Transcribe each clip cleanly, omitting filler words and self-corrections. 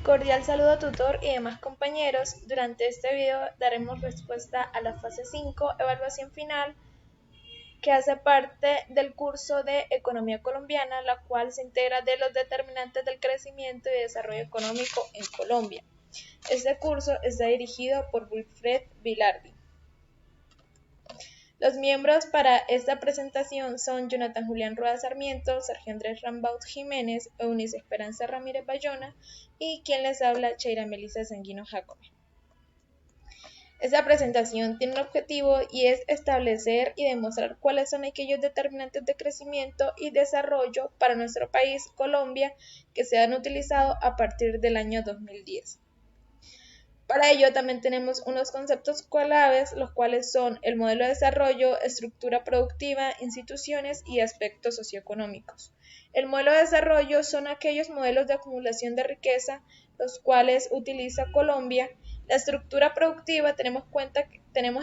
Cordial saludo tutor y demás compañeros. Durante este video daremos respuesta a la fase 5, evaluación final, que hace parte del curso de Economía Colombiana, la cual se integra de los determinantes del crecimiento y desarrollo económico en Colombia. Este curso está dirigido por Wilfred Vilardi. Los miembros para esta presentación son Jonathan Julián Rueda Sarmiento, Sergio Andrés Rambaud Jiménez, Eunice Esperanza Ramírez Bayona y quien les habla, Cheira Melissa Sanguino Jacome. Esta presentación tiene un objetivo y es establecer y demostrar cuáles son aquellos determinantes de crecimiento y desarrollo para nuestro país, Colombia, que se han utilizado a partir del año 2010. Para ello también tenemos unos conceptos claves, los cuales son el modelo de desarrollo, estructura productiva, instituciones y aspectos socioeconómicos. El modelo de desarrollo son aquellos modelos de acumulación de riqueza, los cuales utiliza Colombia. La estructura productiva tenemos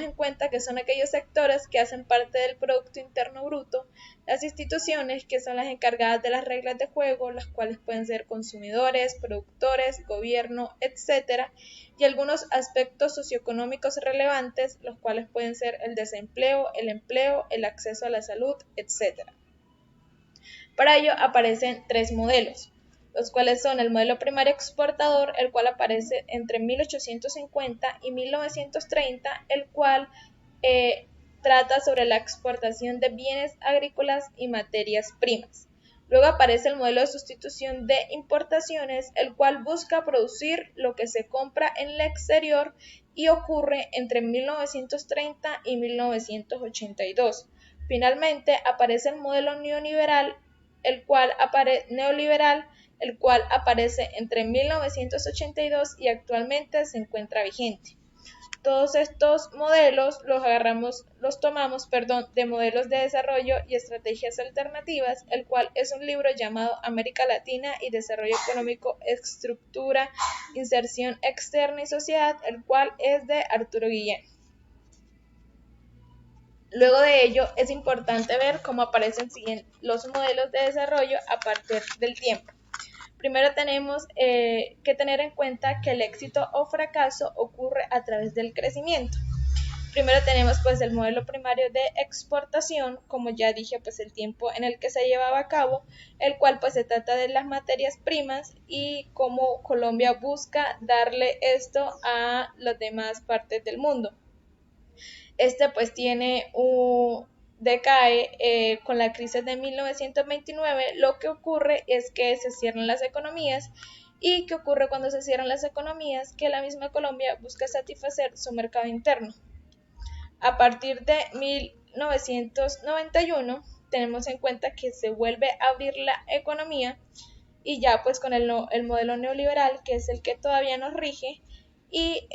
en cuenta que son aquellos sectores que hacen parte del Producto Interno Bruto, las instituciones que son las encargadas de las reglas de juego, las cuales pueden ser consumidores, productores, gobierno, etc., y algunos aspectos socioeconómicos relevantes, los cuales pueden ser el desempleo, el empleo, el acceso a la salud, etc. Para ello aparecen tres modelos, los cuales son el modelo primario exportador, el cual aparece entre 1850 y 1930, el cual trata sobre la exportación de bienes agrícolas y materias primas. Luego aparece el modelo de sustitución de importaciones, el cual busca producir lo que se compra en el exterior y ocurre entre 1930 y 1982. Finalmente aparece el modelo neoliberal, el cual aparece entre 1982 y actualmente se encuentra vigente. Todos estos modelos los tomamos de modelos de desarrollo y estrategias alternativas, el cual es un libro llamado América Latina y Desarrollo Económico, Estructura, Inserción Externa y Sociedad, el cual es de Arturo Guillén. Luego de ello, es importante ver cómo aparecen los modelos de desarrollo a partir del tiempo. Primero tenemos que tener en cuenta que el éxito o fracaso ocurre a través del crecimiento. Primero tenemos pues el modelo primario de exportación, como ya dije, pues el tiempo en el que se llevaba a cabo, el cual pues se trata de las materias primas y cómo Colombia busca darle esto a las demás partes del mundo. Este pues decae con la crisis de 1929. Lo que ocurre es que se cierran las economías. ¿Y qué ocurre cuando se cierran las economías? Que la misma Colombia busca satisfacer su mercado interno. A partir de 1991 tenemos en cuenta que se vuelve a abrir la economía y ya pues con el modelo neoliberal, que es el que todavía nos rige, y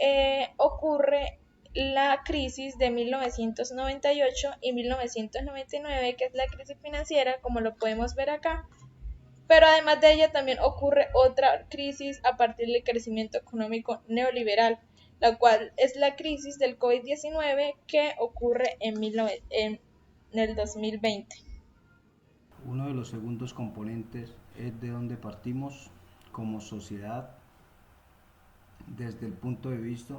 ocurre la crisis de 1998 y 1999, que es la crisis financiera, como lo podemos ver acá. Pero además de ella también ocurre otra crisis a partir del crecimiento económico neoliberal, la cual es la crisis del COVID-19 que ocurre en el 2020. Uno de los segundos componentes es de donde partimos como sociedad desde el punto de vista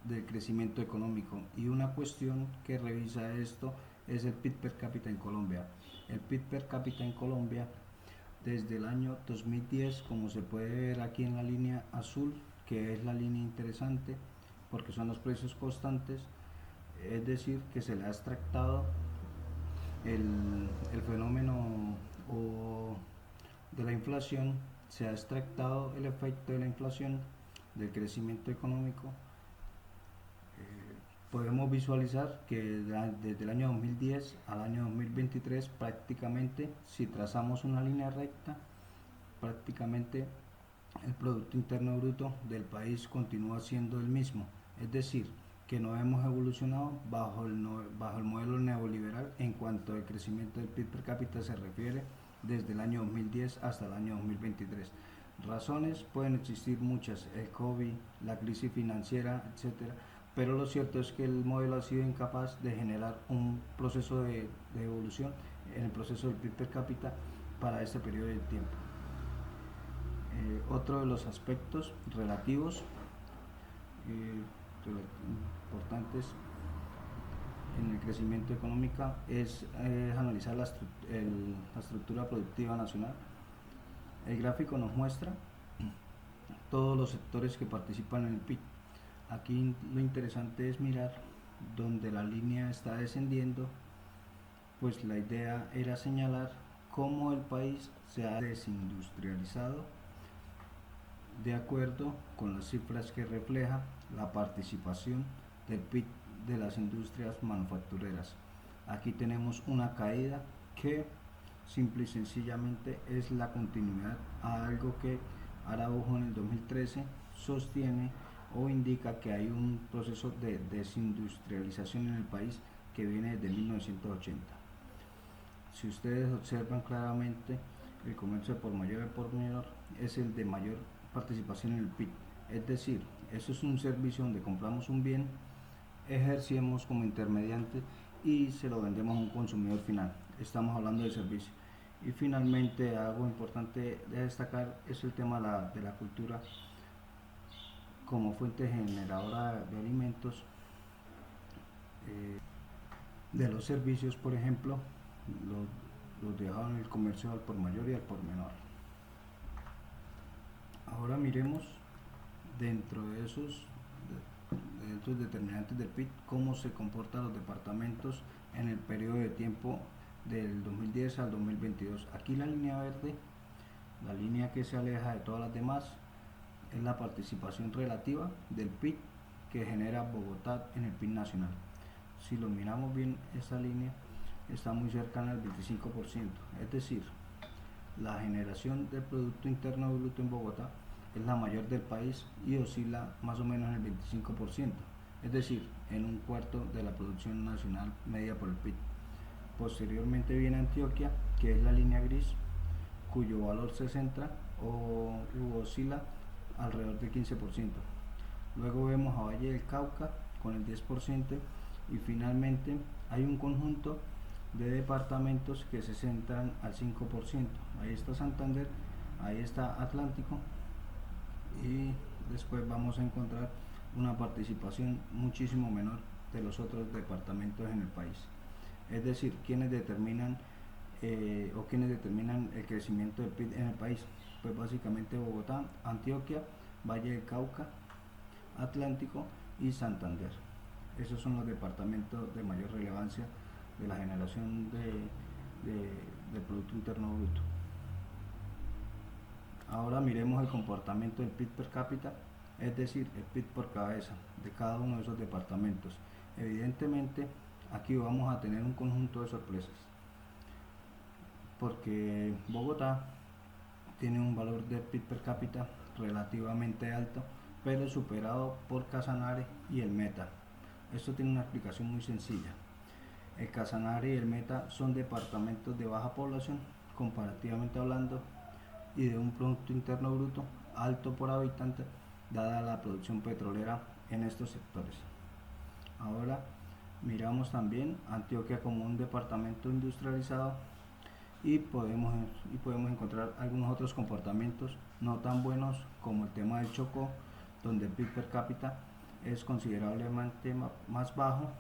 del crecimiento económico, y una cuestión que revisa esto es el PIB per cápita en Colombia. El PIB per cápita en Colombia desde el año 2010, como se puede ver aquí en la línea azul, que es la línea interesante porque son los precios constantes, es decir, que se le ha extractado el fenómeno de la inflación, se ha extractado el efecto de la inflación del crecimiento económico. Podemos visualizar que desde el año 2010 al año 2023 prácticamente, si trazamos una línea recta, prácticamente el Producto Interno Bruto del país continúa siendo el mismo, es decir, que no hemos evolucionado bajo el modelo neoliberal en cuanto al crecimiento del PIB per cápita se refiere desde el año 2010 hasta el año 2023. Razones pueden existir muchas, el COVID, la crisis financiera, etcétera, pero lo cierto es que el modelo ha sido incapaz de generar un proceso de evolución en el proceso del PIB per cápita para este periodo de tiempo. Otro de los aspectos relativos importantes en el crecimiento económico es analizar la estructura productiva nacional. El gráfico nos muestra todos los sectores que participan en el PIB. Aquí lo interesante es mirar donde la línea está descendiendo, pues la idea era señalar cómo el país se ha desindustrializado de acuerdo con las cifras que refleja la participación del PIB de las industrias manufactureras. Aquí tenemos una caída que simple y sencillamente es la continuidad a algo que Araujo en el 2013 sostiene o indica que hay un proceso de desindustrialización en el país que viene desde 1980. Si ustedes observan claramente, el comercio de por mayor y por menor es el de mayor participación en el PIB, es decir, eso es un servicio donde compramos un bien, ejercemos como intermediante y se lo vendemos a un consumidor final. Estamos hablando de servicio. Y finalmente, algo importante de destacar es el tema de la cultura como fuente generadora de alimentos, de los servicios, por ejemplo, los dejaron en el comercio al por mayor y al por menor. Ahora miremos dentro de esos determinantes del PIB cómo se comportan los departamentos en el periodo de tiempo del 2010 al 2022. Aquí la línea verde, la línea que se aleja de todas las demás, es la participación relativa del PIB que genera Bogotá en el PIB nacional. Si lo miramos bien, esta línea está muy cercana al 25%, es decir, la generación del Producto Interno Bruto en Bogotá es la mayor del país y oscila más o menos en el 25%, es decir, en un cuarto de la producción nacional media por el PIB. Posteriormente viene Antioquia, que es la línea gris, cuyo valor se centra o oscila alrededor del 15%. Luego vemos a Valle del Cauca con el 10% y finalmente hay un conjunto de departamentos que se centran al 5%. Ahí está Santander, ahí está Atlántico y después vamos a encontrar una participación muchísimo menor de los otros departamentos en el país. Es decir, quienes determinan el crecimiento del PIB en el país, pues básicamente Bogotá, Antioquia, Valle del Cauca, Atlántico y Santander. Esos son los departamentos de mayor relevancia de la generación del Producto Interno Bruto. Ahora miremos el comportamiento del PIB per cápita, es decir, el PIB por cabeza de cada uno de esos departamentos. Evidentemente, aquí vamos a tener un conjunto de sorpresas, porque Bogotá tiene un valor de PIB per cápita relativamente alto, pero superado por Casanare y el Meta. Esto tiene una explicación muy sencilla. El Casanare y el Meta son departamentos de baja población, comparativamente hablando, y de un Producto Interno Bruto alto por habitante, dada la producción petrolera en estos sectores. Ahora miramos también Antioquia como un departamento industrializado y podemos encontrar algunos otros comportamientos no tan buenos, como el tema del Chocó, donde el PIB per cápita es considerablemente más bajo,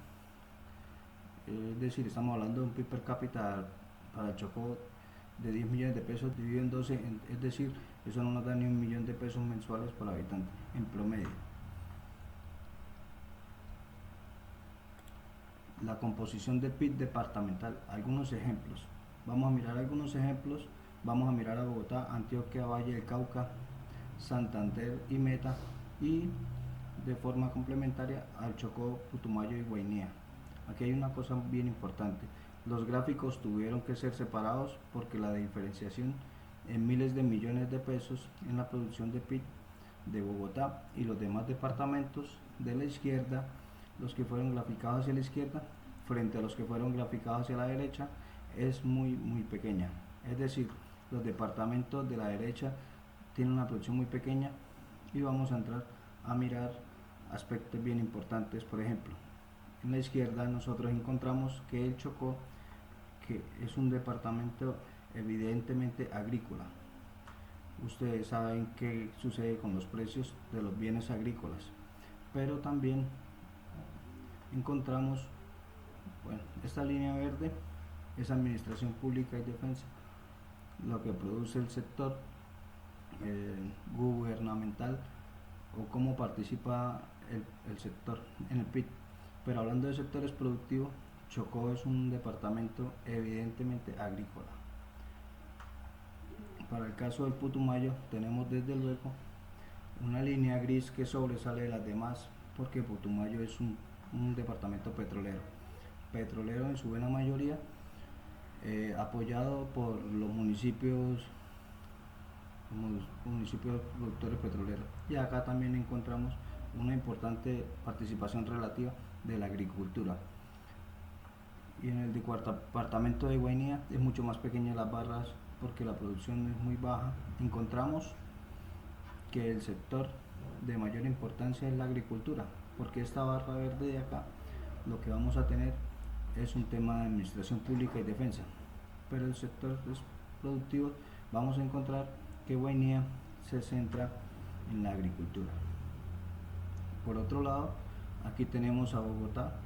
es decir, estamos hablando de un PIB per cápita para el Chocó de 10 millones de pesos dividido en 12, es decir, eso no nos da ni 1 millón de pesos mensuales por habitante en promedio. La composición del PIB departamental, algunos ejemplos. Vamos a mirar algunos ejemplos, vamos a mirar a Bogotá, Antioquia, Valle del Cauca, Santander y Meta, y de forma complementaria al Chocó, Putumayo y Guainía. Aquí hay una cosa bien importante. Los gráficos tuvieron que ser separados porque la diferenciación en miles de millones de pesos en la producción de PIB de Bogotá y los demás departamentos de la izquierda, los que fueron graficados hacia la izquierda frente a los que fueron graficados hacia la derecha, es muy pequeña. Es decir, los departamentos de la derecha tienen una producción muy pequeña y vamos a entrar a mirar aspectos bien importantes. Por ejemplo, en la izquierda nosotros encontramos que el Chocó, que es un departamento evidentemente agrícola, Ustedes saben qué sucede con los precios de los bienes agrícolas, pero también encontramos, bueno, esta línea verde es administración pública y defensa, lo que produce el sector gubernamental o cómo participa el sector en el PIB. Pero hablando de sectores productivos, Chocó es un departamento evidentemente agrícola. Para el caso del Putumayo tenemos desde luego una línea gris que sobresale de las demás porque Putumayo es un departamento petrolero en su buena mayoría, apoyado por los municipios productores petroleros. Y acá también encontramos una importante participación relativa de la agricultura. Y en el departamento de Guainía es mucho más pequeña las barras porque la producción es muy baja. Encontramos que el sector de mayor importancia es la agricultura, porque esta barra verde de acá lo que vamos a tener es un tema de administración pública y defensa, pero el sector productivo vamos a encontrar que Guainía se centra en la agricultura. Por otro lado, aquí tenemos a Bogotá.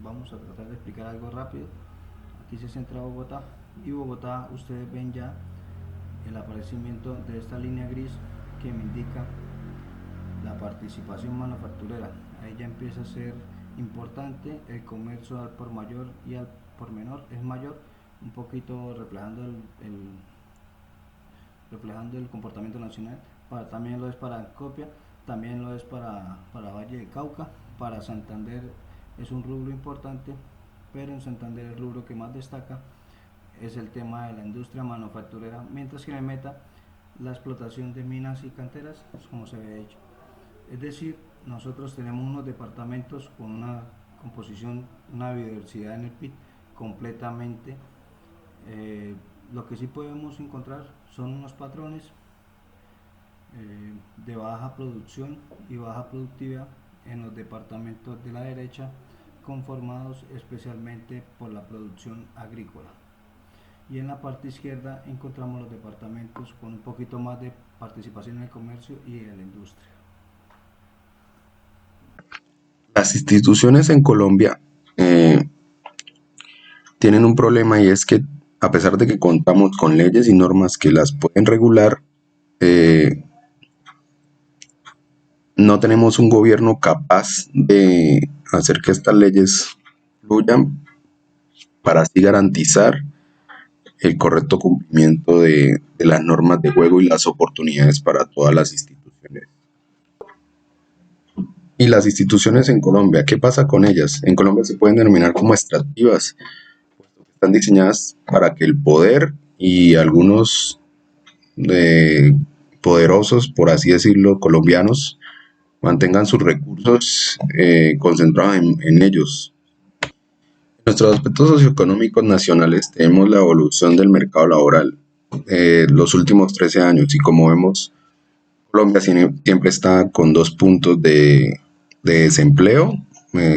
Vamos a tratar de explicar algo rápido. Aquí se centra Bogotá, y Bogotá, ustedes ven ya el aparecimiento de esta línea gris que me indica la participación manufacturera. Ahí ya empieza a ser importante, el comercio al por mayor y al por menor es mayor, un poquito reflejando el comportamiento nacional. También lo es para Antioquia, también lo es para Valle de Cauca, para Santander es un rubro importante, pero en Santander el rubro que más destaca es el tema de la industria manufacturera, mientras que en el Meta la explotación de minas y canteras, como se ve hecho. Es decir, nosotros tenemos unos departamentos con una composición, una biodiversidad en el PIB completamente. Lo que sí podemos encontrar son unos patrones de baja producción y baja productividad en los departamentos de la derecha, conformados especialmente por la producción agrícola. Y en la parte izquierda encontramos los departamentos con un poquito más de participación en el comercio y en la industria. Las instituciones en Colombia tienen un problema, y es que a pesar de que contamos con leyes y normas que las pueden regular, no tenemos un gobierno capaz de hacer que estas leyes fluyan para así garantizar el correcto cumplimiento de las normas de juego y las oportunidades para todas las instituciones. Y las instituciones en Colombia, ¿qué pasa con ellas? En Colombia se pueden denominar como extractivas. Están diseñadas para que el poder y algunos poderosos, por así decirlo, colombianos, mantengan sus recursos concentrados en ellos. En nuestros aspectos socioeconómicos nacionales tenemos la evolución del mercado laboral los últimos 13 años, y como vemos, Colombia siempre está con 2 puntos de desempleo.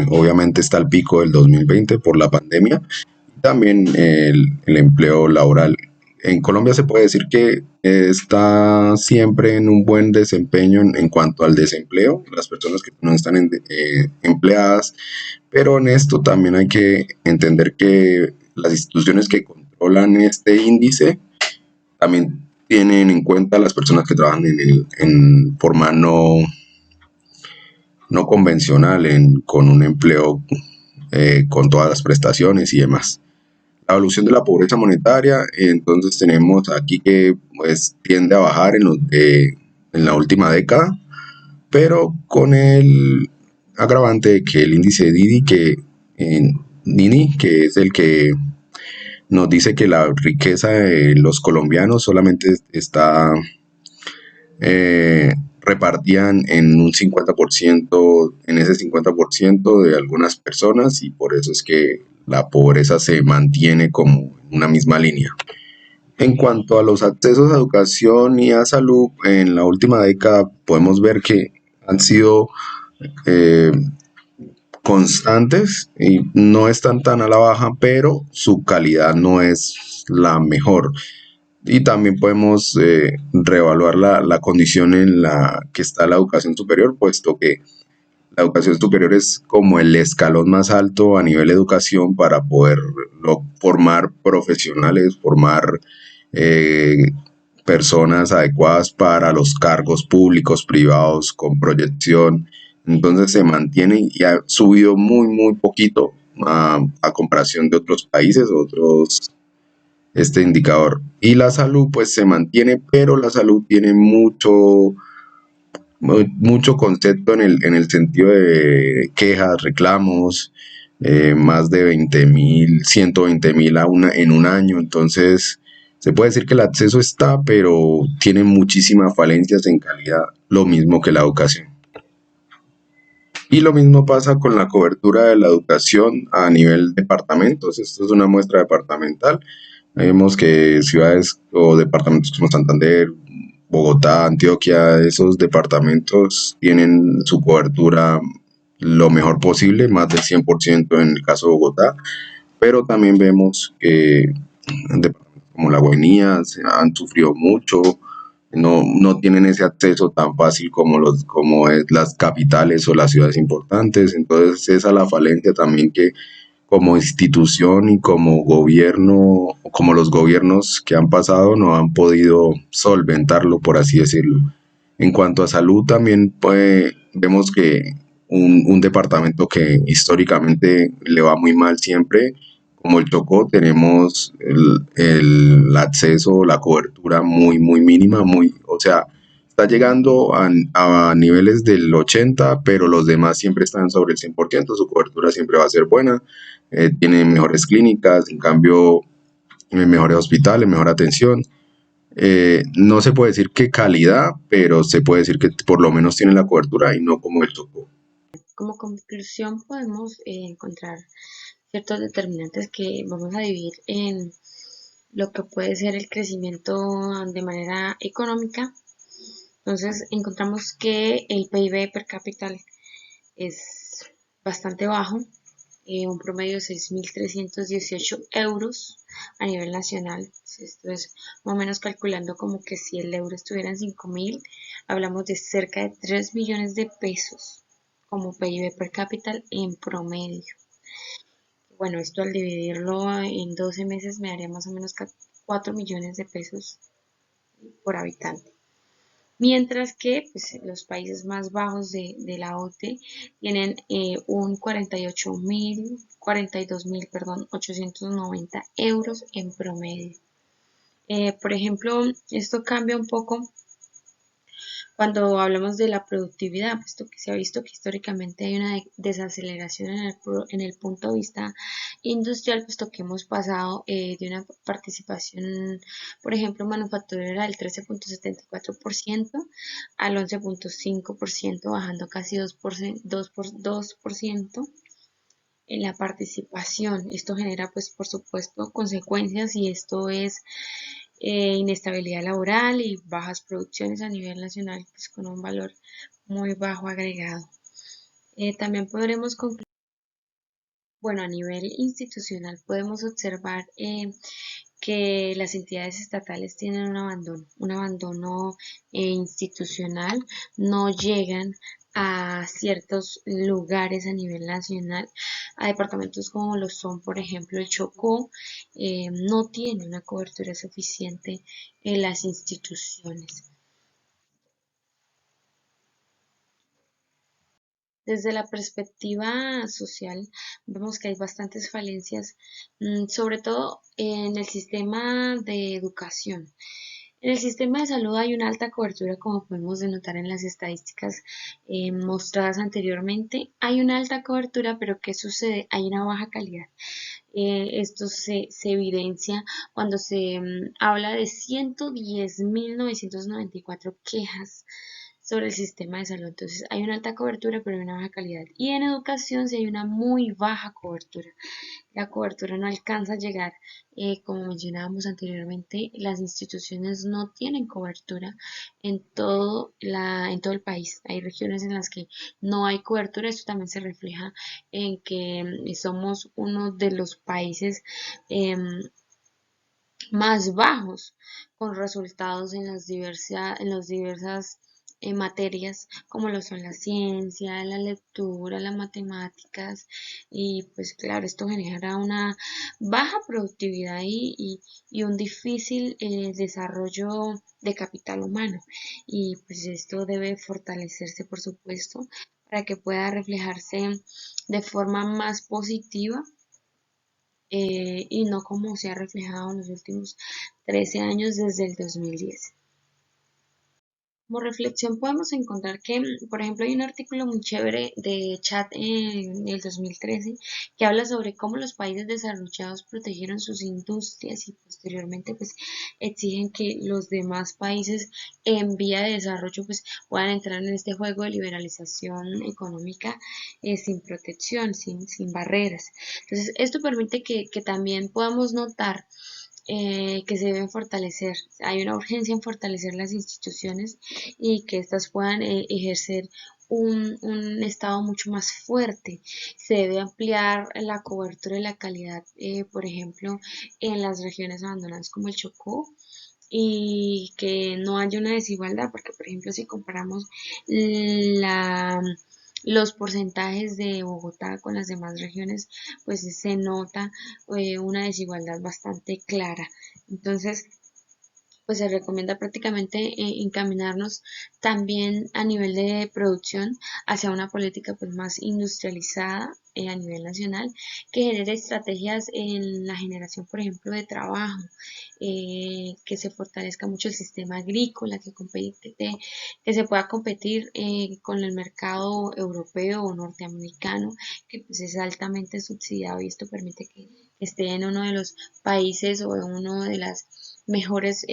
Obviamente está el pico del 2020 por la pandemia, y también el empleo laboral. En Colombia se puede decir que está siempre en un buen desempeño en cuanto al desempleo, las personas que no están empleadas, pero en esto también hay que entender que las instituciones que controlan este índice también tienen en cuenta a las personas que trabajan en forma no convencional, con un empleo con todas las prestaciones y demás. La evolución de la pobreza monetaria, entonces tenemos aquí que pues tiende a bajar en la última década, pero con el agravante de que el índice Gini, que es el que nos dice que la riqueza de los colombianos solamente está repartían en un 50%, en ese 50% de algunas personas, y por eso es que la pobreza se mantiene como en una misma línea. En cuanto a los accesos a educación y a salud, en la última década podemos ver que han sido constantes y no están tan a la baja, pero su calidad no es la mejor. Y también podemos reevaluar la condición en la que está la educación superior, puesto que la educación superior es como el escalón más alto a nivel de educación para poder formar profesionales, formar eh, personas adecuadas para los cargos públicos, privados, con proyección. Entonces se mantiene y ha subido muy, muy poquito a comparación de otros países, otros este indicador. Y la salud pues se mantiene, pero la salud tiene mucho concepto en el sentido de quejas, reclamos, más de 20.000, 120.000 en un año. Entonces, se puede decir que el acceso está, pero tiene muchísimas falencias en calidad, lo mismo que la educación. Y lo mismo pasa con la cobertura de la educación a nivel departamentos. Esto es una muestra departamental. Vemos que ciudades o departamentos como Santander, Bogotá, Antioquia, esos departamentos tienen su cobertura lo mejor posible, más del 100% en el caso de Bogotá, pero también vemos que departamentos como La Guainía han sufrido mucho, no tienen ese acceso tan fácil como es las capitales o las ciudades importantes. Entonces esa es la falencia también que como institución y como gobierno, como los gobiernos que han pasado no han podido solventarlo, por así decirlo. En cuanto a salud, también pues, vemos que un departamento que históricamente le va muy mal siempre, como el Chocó, tenemos el acceso, la cobertura muy, muy mínima, o sea, está llegando a niveles del 80, pero los demás siempre están sobre el 100%, su cobertura siempre va a ser buena, tienen mejores clínicas, en cambio, mejores hospitales, mejor atención. No se puede decir que calidad, pero se puede decir que por lo menos tiene la cobertura y no como el Chocó. Como conclusión podemos encontrar ciertos determinantes que vamos a dividir en lo que puede ser el crecimiento de manera económica. Entonces encontramos que el PIB per cápita es bastante bajo, un promedio de 6.318 euros a nivel nacional. Esto es más o menos calculando como que si el euro estuviera en 5.000, hablamos de cerca de 3 millones de pesos como PIB per cápita en promedio. Bueno, esto al dividirlo en 12 meses me daría más o menos 4 millones de pesos por habitante. Mientras que pues, los países más bajos de la OCDE tienen un 42.000, perdón, 890 euros en promedio. Por ejemplo, esto cambia un poco cuando hablamos de la productividad, puesto que se ha visto que históricamente hay una desaceleración en el punto de vista industrial, puesto que hemos pasado de una participación, por ejemplo, manufacturera del 13.74% al 11.5%, bajando casi 2% en la participación. Esto genera, pues, por supuesto, consecuencias y esto es inestabilidad laboral y bajas producciones a nivel nacional, pues con un valor muy bajo agregado. También podremos concluir, bueno, a nivel institucional podemos observar que las entidades estatales tienen un abandono institucional, no llegan a ciertos lugares a nivel nacional, a departamentos como lo son, por ejemplo, el Chocó, no tiene una cobertura suficiente en las instituciones. Desde la perspectiva social, vemos que hay bastantes falencias, sobre todo en el sistema de educación. En el sistema de salud hay una alta cobertura, como podemos denotar en las estadísticas mostradas anteriormente. Hay una alta cobertura, pero ¿qué sucede? Hay una baja calidad. Esto se evidencia cuando se habla de 110.994 quejas sobre el sistema de salud. Entonces hay una alta cobertura pero hay una baja calidad. Y en educación sí hay una muy baja cobertura. La cobertura no alcanza a llegar. Como mencionábamos anteriormente, las instituciones no tienen cobertura en todo el país. Hay regiones en las que no hay cobertura. Esto también se refleja en que somos uno de los países más bajos, con resultados en las diversas materias como lo son la ciencia, la lectura, las matemáticas, y pues claro, esto genera una baja productividad y un difícil desarrollo de capital humano, y pues esto debe fortalecerse, por supuesto, para que pueda reflejarse de forma más positiva, y no como se ha reflejado en los últimos 13 años desde el 2010. Como reflexión podemos encontrar que, por ejemplo, hay un artículo muy chévere de Chat en el 2013 que habla sobre cómo los países desarrollados protegieron sus industrias y posteriormente pues exigen que los demás países en vía de desarrollo pues puedan entrar en este juego de liberalización económica, sin protección, sin barreras. Entonces, esto permite que también podamos notar que se deben fortalecer. Hay una urgencia en fortalecer las instituciones y que éstas puedan ejercer un estado mucho más fuerte. Se debe ampliar la cobertura y la calidad, por ejemplo, en las regiones abandonadas como el Chocó, y que no haya una desigualdad, porque por ejemplo si comparamos la, los porcentajes de Bogotá con las demás regiones, pues se nota una desigualdad bastante clara. Entonces, pues se recomienda prácticamente encaminarnos también a nivel de producción hacia una política pues más industrializada a nivel nacional, que genere estrategias en la generación, por ejemplo, de trabajo, que se fortalezca mucho el sistema agrícola, que se pueda competir con el mercado europeo o norteamericano, que pues es altamente subsidiado, y esto permite que esté en uno de los países o en uno de las mejores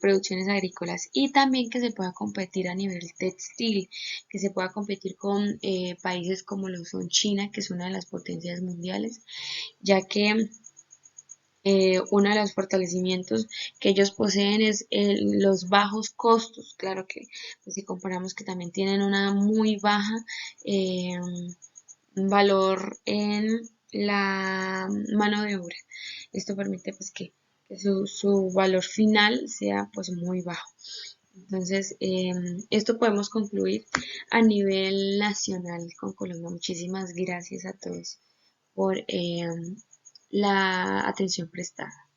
producciones agrícolas, y también que se pueda competir a nivel textil, que se pueda competir con países como lo son China, que es una de las potencias mundiales, ya que uno de los fortalecimientos que ellos poseen es los bajos costos. Claro que pues, si comparamos que también tienen una muy baja eh, valor en la mano de obra. Esto permite pues que su valor final sea pues muy bajo. Entonces, esto podemos concluir a nivel nacional con Colombia. Muchísimas gracias a todos por la atención prestada.